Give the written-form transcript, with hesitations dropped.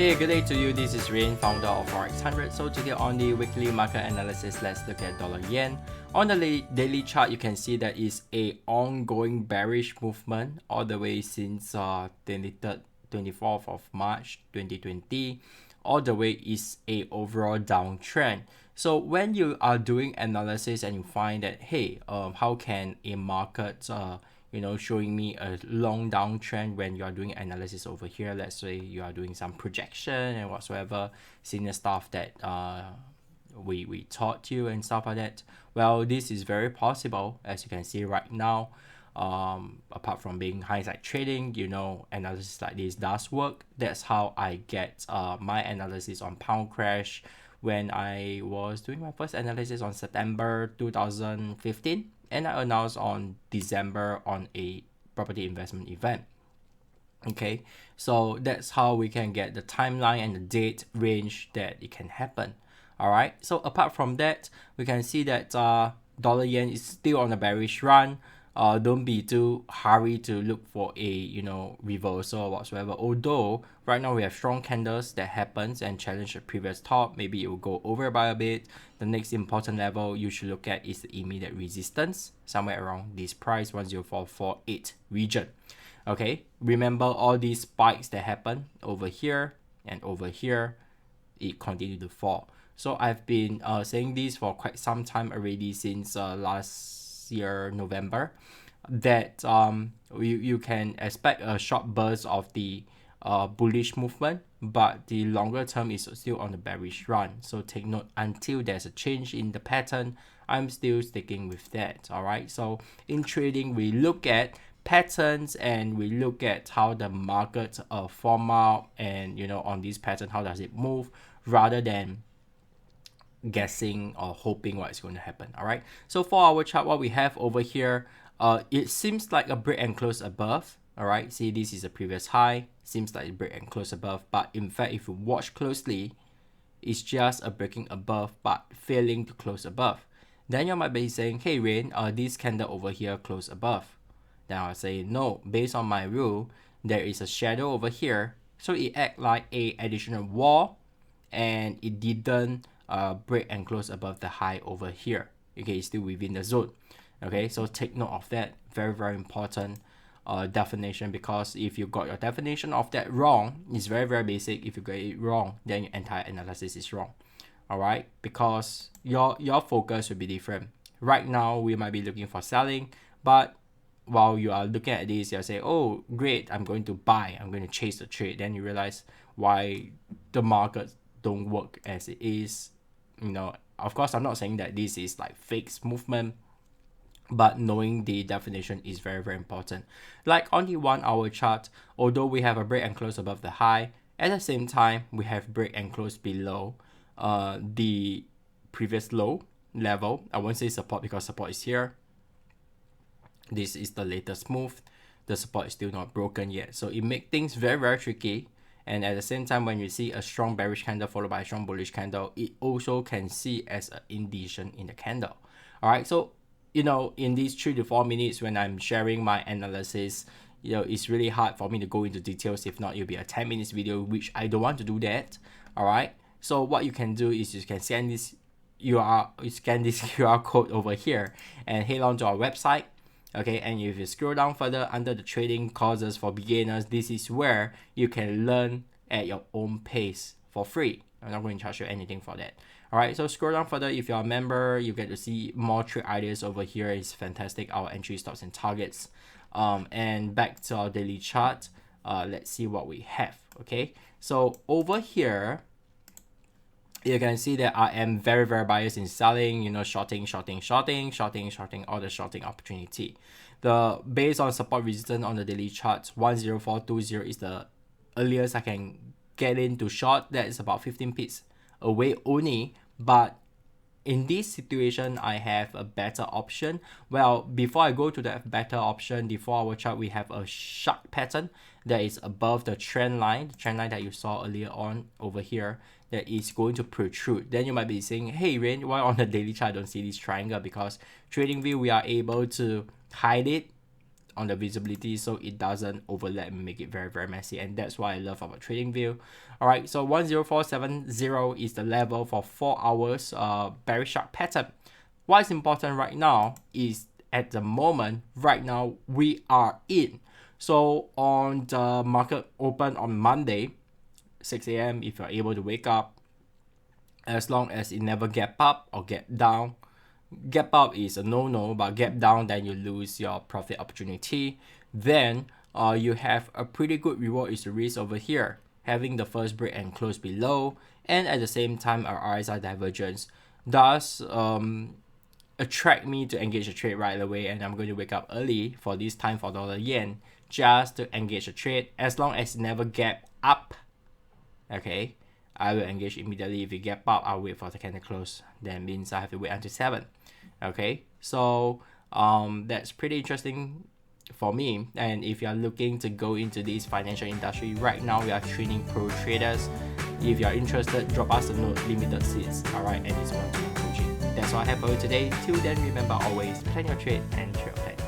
Hey, good day to you. This is Rain, founder of Forex100. So today on the weekly market analysis, let's look at dollar yen. On the daily chart, you can see that is a ongoing bearish movement all the way since 24th of March 2020. All the way is a overall downtrend. So when you are doing analysis and you find that, hey, how can a market showing me a long downtrend when you are doing analysis over here? Let's say you are doing some projection and whatsoever senior stuff that we taught you and stuff like that. Well, this is very possible, as you can see right now. Apart from being hindsight trading, analysis like this does work. That's how I get my analysis on pound crash when I was doing my first analysis on September 2015, and I announced on December on a property investment event. Okay, so that's how we can get the timeline and the date range that it can happen. All right, so apart from that, we can see that dollar yen is still on a bearish run. Don't be too hurried to look for a reversal or whatsoever. Although right now we have strong candles that happens and challenge the previous top. Maybe it will go over by a bit. The next important level you should look at is the immediate resistance, somewhere around this price 10448 region. Okay, remember all these spikes that happen over here and over here, it continued to fall. So I've been saying this for quite some time already, since last year November, that you can expect a short burst of the bullish movement, but the longer term is still on the bearish run. So take note, until there's a change in the pattern, I'm still sticking with that. All right, so in trading we look at patterns and we look at how the market form out, and on this pattern how does it move, rather than guessing or hoping what is going to happen. All right, so for our chart, what we have over here, it seems like a break and close above. All right, see, this is a previous high, seems like a break and close above, but in fact if you watch closely, it's just a breaking above but failing to close above. Then you might be saying, hey Rain, this candle over here close above. Then I'll say no, based on my rule, there is a shadow over here, so it act like a additional wall, and it didn't break and close above the high over here. Okay, it's still within the zone. Okay, so take note of that. Very, very important definition, because if you got your definition of that wrong, it's very, very basic. If you get it wrong, then your entire analysis is wrong. All right, because your focus will be different. Right now we might be looking for selling, but while you are looking at this, you'll say, oh great, I'm going to buy, I'm going to chase the trade. Then you realize why the markets don't work as it is. Of course, I'm not saying that this is like fake movement, but knowing the definition is very, very important. Like on the 1 hour chart, although we have a break and close above the high, at the same time we have break and close below the previous low level. I won't say support because support is here. This is the latest move. The support is still not broken yet, so it makes things very, very tricky. And at the same time, when you see a strong bearish candle followed by a strong bullish candle, it also can see as an indication in the candle. All right, so in these 3 to 4 minutes when I'm sharing my analysis, it's really hard for me to go into details. If not, it'll be a 10 minutes video, which I don't want to do that. All right, so what you can do is you can scan this QR code over here and head on to our website. Okay, and if you scroll down further under the trading courses for beginners, this is where you can learn at your own pace for free. I'm not going to charge you anything for that. All right, so scroll down further. If you're a member, you get to see more trade ideas over here. It's fantastic, our entry stops and targets. And back to our daily chart, let's see what we have. Okay, so over here, you can see that I am very, very biased in selling, shorting all the shorting opportunity. Based on support resistance on the daily chart, 10420 is the earliest I can get into short. That is about 15 pips away only, but in this situation, I have a better option. Well, before I go to that better option, the 4 hour chart, we have a sharp pattern that is above the trend line that you saw earlier on over here, that is going to protrude. Then you might be saying, hey Rain, why on the daily chart I don't see this triangle? Because trading view, we are able to hide it on the visibility so it doesn't overlap and make it very, very messy. And that's what I love about TradingView. All right, so 10470 is the level for 4 hours bearish sharp pattern. What's important right now is at the moment, right now, we are in. So on the market open on Monday, 6 a.m., if you're able to wake up, as long as it never gap up or gap down. Gap up is a no-no, but gap down, then you lose your profit opportunity. Then you have a pretty good reward is the risk over here, having the first break and close below, and at the same time our RSI divergence does attract me to engage a trade right away, and I'm going to wake up early for this time for dollar yen just to engage a trade. As long as it never gap up, okay, I will engage immediately. If it gap up, I'll wait for the candle close. That means I have to wait until 7. Okay, so that's pretty interesting for me. And if you're looking to go into this financial industry right now, we are training pro traders. If you're interested, drop us a note, limited seats. All right, and it's one-to-one coaching. That's all I have for you today. Till then, remember always plan your trade and trail plan.